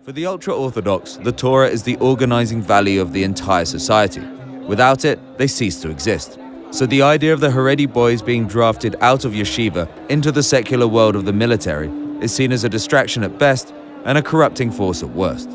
For the ultra-Orthodox, the Torah is the organizing value of the entire society. Without it, they cease to exist. So the idea of the Haredi boys being drafted out of yeshiva into the secular world of the military is seen as a distraction at best and a corrupting force at worst.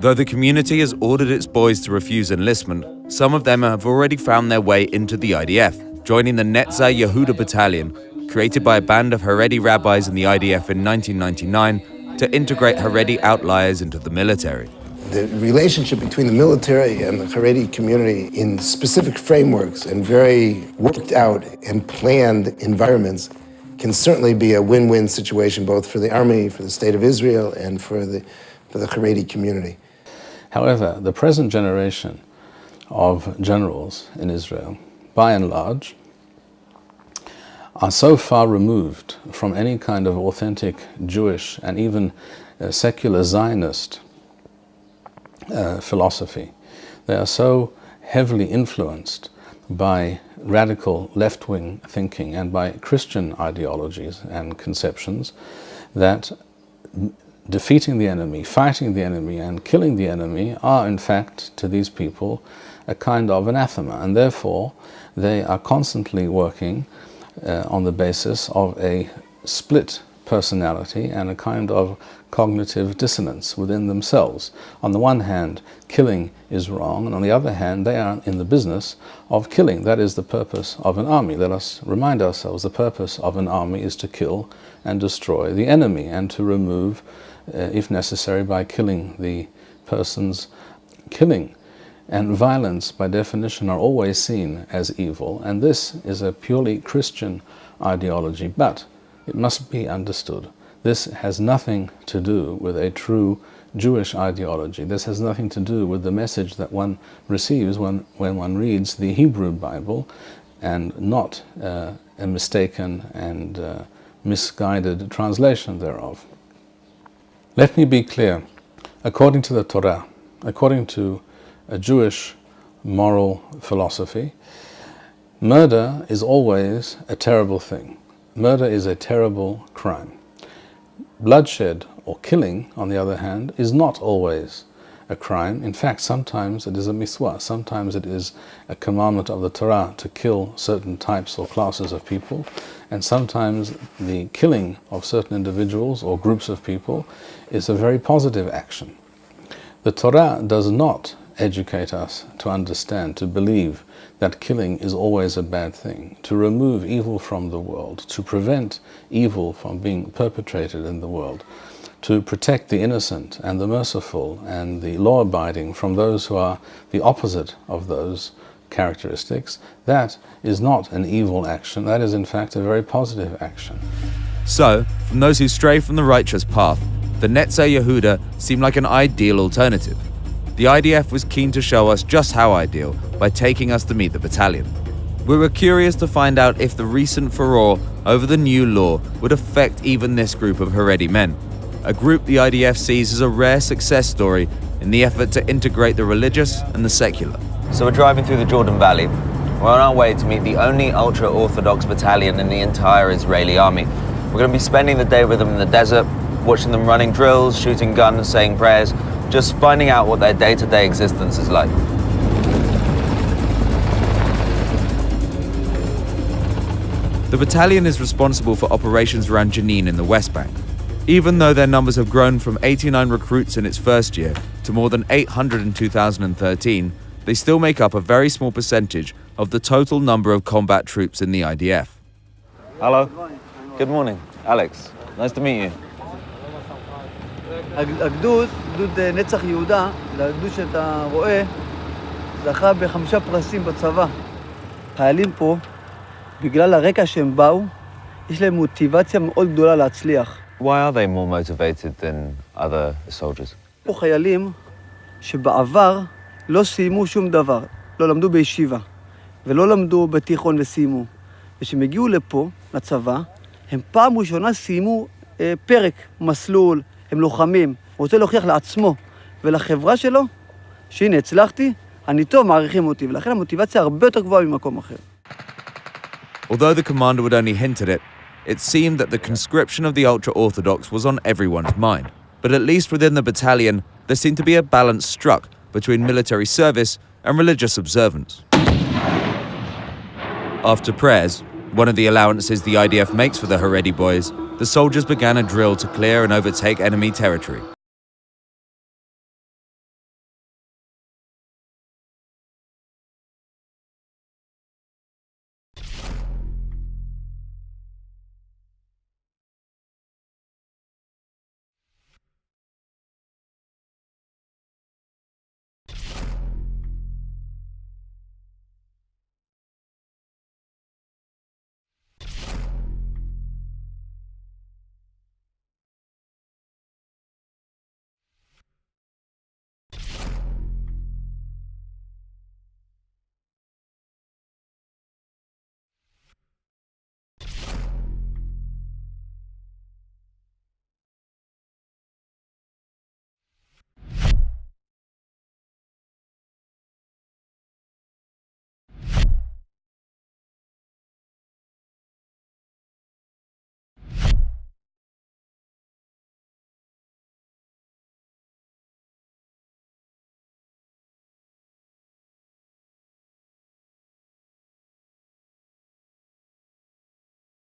Though the community has ordered its boys to refuse enlistment, some of them have already found their way into the IDF, joining the Netzah Yehuda battalion, created by a band of Haredi rabbis in the IDF in 1999 to integrate Haredi outliers into the military. The relationship between the military and the Haredi community in specific frameworks and very worked out and planned environments can certainly be a win-win situation, both for the army, for the state of Israel, and for the Haredi community. However, the present generation of generals in Israel, by and large, are so far removed from any kind of authentic Jewish and even secular Zionist philosophy. They are so heavily influenced by radical left-wing thinking and by Christian ideologies and conceptions that defeating the enemy, fighting the enemy, and killing the enemy are, in fact, to these people, a kind of anathema, and therefore they are constantly working on the basis of a split personality and a kind of cognitive dissonance within themselves. On the one hand, killing is wrong, and on the other hand, they are in the business of killing. That is the purpose of an army. Let us remind ourselves the purpose of an army is to kill and destroy the enemy and to remove, if necessary, by killing the persons. Killing and violence, by definition, are always seen as evil, and this is a purely Christian ideology, but it must be understood. This has nothing to do with a true Jewish ideology. This has nothing to do with the message that one receives when one reads the Hebrew Bible, and not a mistaken and misguided translation thereof. Let me be clear. According to the Torah, according to a Jewish moral philosophy, murder is always a terrible thing. Murder is a terrible crime. Bloodshed or killing, on the other hand, is not always a crime. In fact, sometimes it is a mitzvah. Sometimes it is a commandment of the Torah to kill certain types or classes of people, and sometimes the killing of certain individuals or groups of people is a very positive action. The Torah does not educate us to understand, to believe that killing is always a bad thing, to remove evil from the world, to prevent evil from being perpetrated in the world, to protect the innocent and the merciful and the law-abiding from those who are the opposite of those characteristics. That is not an evil action. That is, in fact, a very positive action. So, from those who stray from the righteous path, the Netzah Yehuda seemed like an ideal alternative. The IDF was keen to show us just how ideal by taking us to meet the battalion. We were curious to find out if the recent furore over the new law would affect even this group of Haredi men, a group the IDF sees as a rare success story in the effort to integrate the religious and the secular. So we're driving through the Jordan Valley. We're on our way to meet the only ultra-Orthodox battalion in the entire Israeli army. We're going to be spending the day with them in the desert, watching them running drills, shooting guns, saying prayers, just finding out what their day-to-day existence is like. The battalion is responsible for operations around Jenin in the West Bank. Even though their numbers have grown from 89 recruits in its first year to more than 800 in 2013, they still make up a very small percentage of the total number of combat troops in the IDF. Hello. Good morning. Alex. Nice to meet you. הגדוד, גדוד נצח יהודה, הגדוד שאתה רואה, זכה ב5 פרסים בצבא. חיילים פה, בגלל הרקע שהם באו, יש להם מוטיבציה מאוד גדולה להצליח. Why are they more motivated than other soldiers? פה חיילים שבעבר לא סיימו שום דבר, לא למדו בישיבה, ולא למדו בתיכון וסיימו. וכשהם הגיעו לפה, לצבא, הם פעם ראשונה סיימו פרק, מסלול, הם לוחמים, הוא רוצה להוכיח לעצמו ולחברה שלו, שהנה, הצלחתי, אני טוב, מעריכים אותי, ולכן המוטיבציה הרבה יותר גבוהה ממקום אחר. Although the commander would only hint at it, it seemed that the conscription of the ultra-Orthodox was on everyone's mind. but at least within the battalion, there seemed to be a balance struck between military service and religious observance. After prayers, one of the allowances the IDF makes for the Haredi boys, the soldiers began a drill to clear and overtake enemy territory.